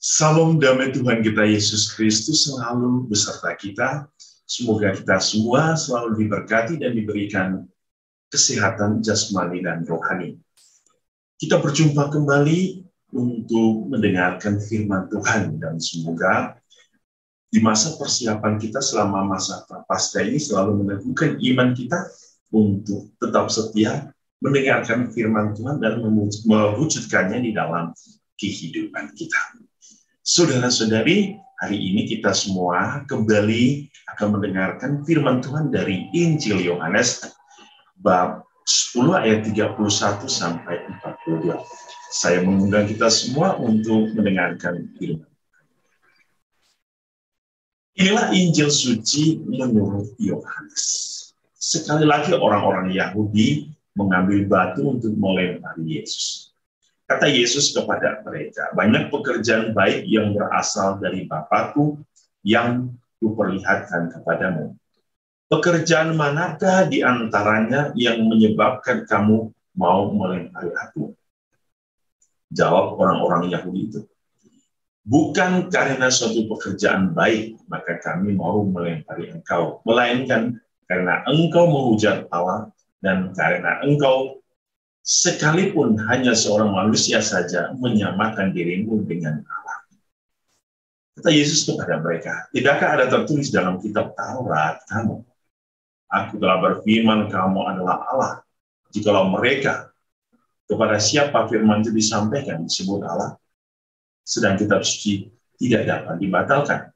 Salam damai Tuhan kita Yesus Kristus selalu beserta kita. Semoga kita semua selalu diberkati dan diberikan kesehatan jasmani dan rohani. Kita berjumpa kembali untuk mendengarkan firman Tuhan, dan semoga di masa persiapan kita selama masa Prapaskah ini selalu meneguhkan iman kita untuk tetap setia mendengarkan firman Tuhan dan mewujudkannya di dalam kehidupan kita. Saudara-saudari, hari ini kita semua kembali akan mendengarkan firman Tuhan dari Injil Yohanes bab 10 ayat 31 sampai 42. Saya mengundang kita semua untuk mendengarkan firman. Inilah Injil suci menurut Yohanes. Sekali lagi orang-orang Yahudi mengambil batu untuk melempari Yesus. Kata Yesus kepada mereka, banyak pekerjaan baik yang berasal dari Bapa-Ku yang kuperlihatkan kepadamu. Pekerjaan manakah di antaranya yang menyebabkan kamu mau melempari aku? Jawab orang-orang Yahudi itu, bukan karena suatu pekerjaan baik maka kami mau melempari engkau, melainkan karena engkau menghujat Allah dan karena engkau sekalipun hanya seorang manusia saja menyamakan dirimu dengan Allah. Kata Yesus kepada mereka, tidakkah ada tertulis dalam kitab Taurat kamu, aku telah berfirman kamu adalah Allah. Jikalau mereka kepada siapa firman itu disampaikan disebut Allah, sedang kitab suci tidak dapat dibatalkan.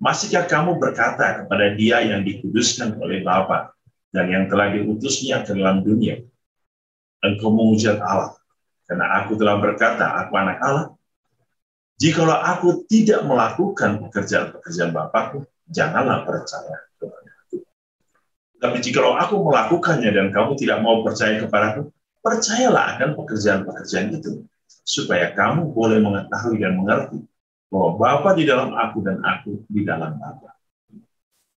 Masihkah kamu berkata kepada dia yang dikuduskan oleh Bapa dan yang telah diutusnya ke dalam dunia, engkau menghujat Allah, karena aku telah berkata, aku anak Allah? Jikalau aku tidak melakukan pekerjaan-pekerjaan Bapa-Ku, janganlah percaya kepada aku. Tapi jikalau aku melakukannya dan kamu tidak mau percaya kepadaku, percayalah akan pekerjaan-pekerjaan itu, supaya kamu boleh mengetahui dan mengerti bahwa Bapa di dalam aku dan aku di dalam Bapa.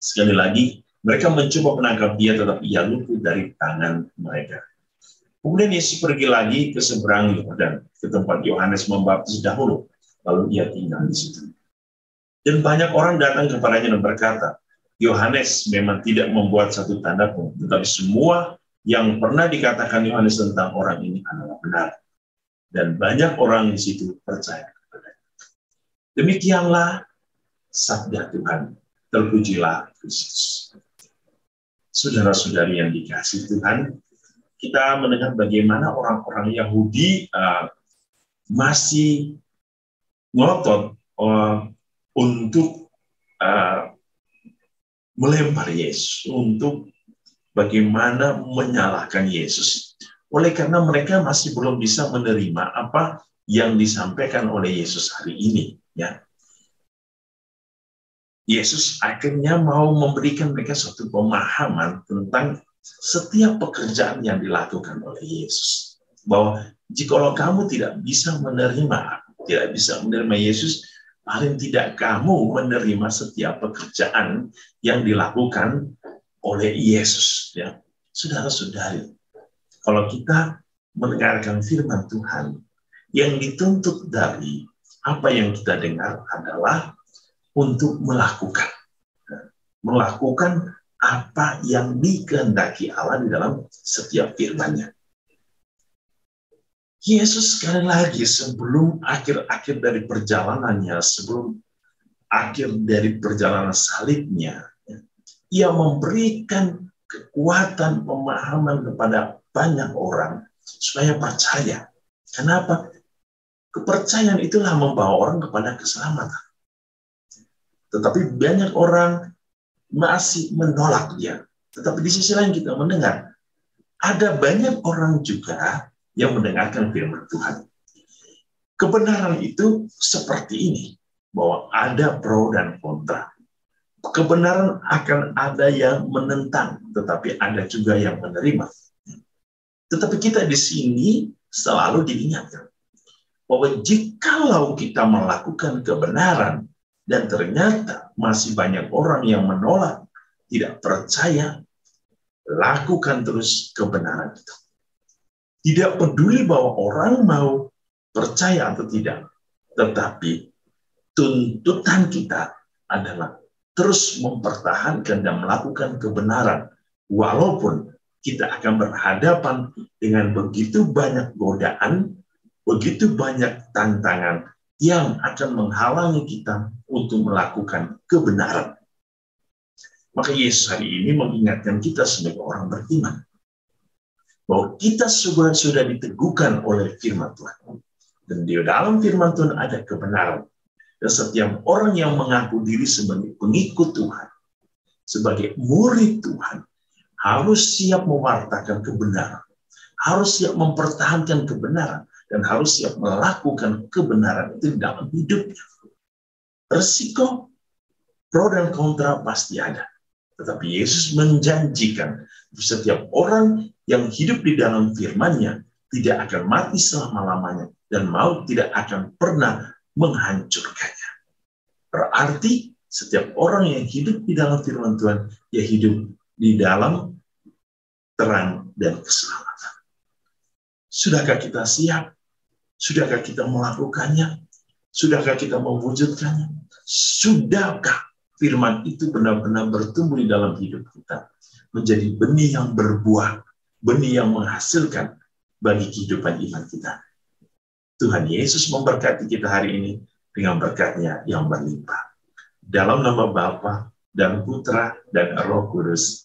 Sekali lagi, mereka mencoba menangkap dia, tetapi ia luput dari tangan mereka. Kemudian Yesus pergi lagi ke seberang Yordan, ke tempat Yohanes membaptis dahulu, lalu ia tinggal di situ. Dan banyak orang datang kepadanya dan berkata, Yohanes memang tidak membuat satu tanda pun, tetapi semua yang pernah dikatakan Yohanes tentang orang ini adalah benar. Dan banyak orang di situ percaya kepadanya. Demikianlah sabda Tuhan, terpujilah Kristus. Saudara-saudari yang dikasihi Tuhan, kita mendengar bagaimana orang-orang Yahudi masih ngotot untuk melempari Yesus, untuk bagaimana menyalahkan Yesus. Oleh karena mereka masih belum bisa menerima apa yang disampaikan oleh Yesus hari ini. Ya. Yesus akhirnya mau memberikan mereka suatu pemahaman tentang setiap pekerjaan yang dilakukan oleh Yesus. Bahwa jikalau kamu tidak bisa menerima Yesus, paling tidak kamu menerima setiap pekerjaan yang dilakukan oleh Yesus. Ya. Saudara-saudari, kalau kita mendengarkan firman Tuhan, yang dituntut dari apa yang kita dengar adalah untuk melakukan apa yang dikehendaki Allah di dalam setiap firman-Nya. Yesus sekali lagi sebelum akhir-akhir dari perjalanannya, sebelum akhir dari perjalanan salibnya, ia memberikan kekuatan pemahaman kepada banyak orang supaya percaya. Kenapa? Kepercayaan itulah membawa orang kepada keselamatan. Tetapi banyak orang masih menolak dia. Tetapi di sisi lain kita mendengar, ada banyak orang juga yang mendengarkan firman Tuhan. Kebenaran itu seperti ini, bahwa ada pro dan kontra. Kebenaran akan ada yang menentang, tetapi ada juga yang menerima. Tetapi kita di sini selalu diingatkan, bahwa jikalau kita melakukan kebenaran, dan ternyata masih banyak orang yang menolak, tidak percaya, lakukan terus kebenaran itu. Tidak peduli bahwa orang mau percaya atau tidak, tetapi tuntutan kita adalah terus mempertahankan dan melakukan kebenaran, walaupun kita akan berhadapan dengan begitu banyak godaan, begitu banyak tantangan yang akan menghalangi kita untuk melakukan kebenaran. Maka Yesus hari ini mengingatkan kita sebagai orang beriman bahwa kita sudah diteguhkan oleh firman Tuhan. Dan di dalam firman Tuhan ada kebenaran. Dan setiap orang yang mengaku diri sebagai pengikut Tuhan, sebagai murid Tuhan, harus siap mewartakan kebenaran, harus siap mempertahankan kebenaran, dan harus siap melakukan kebenaran itu dalam hidupnya. Resiko, pro dan kontra pasti ada. Tetapi Yesus menjanjikan setiap orang yang hidup di dalam firman-Nya tidak akan mati selama-lamanya dan maut tidak akan pernah menghancurkannya. Berarti setiap orang yang hidup di dalam firman Tuhan, ya hidup di dalam terang dan keselamatan. Sudahkah kita siap? Sudahkah kita melakukannya? Sudahkah kita mewujudkannya? Sudahkah firman itu benar-benar bertumbuh di dalam hidup kita, menjadi benih yang berbuah, benih yang menghasilkan bagi kehidupan iman kita. Tuhan Yesus memberkati kita hari ini dengan berkat-Nya yang berlimpah. Dalam nama Bapa dan Putra dan Roh Kudus.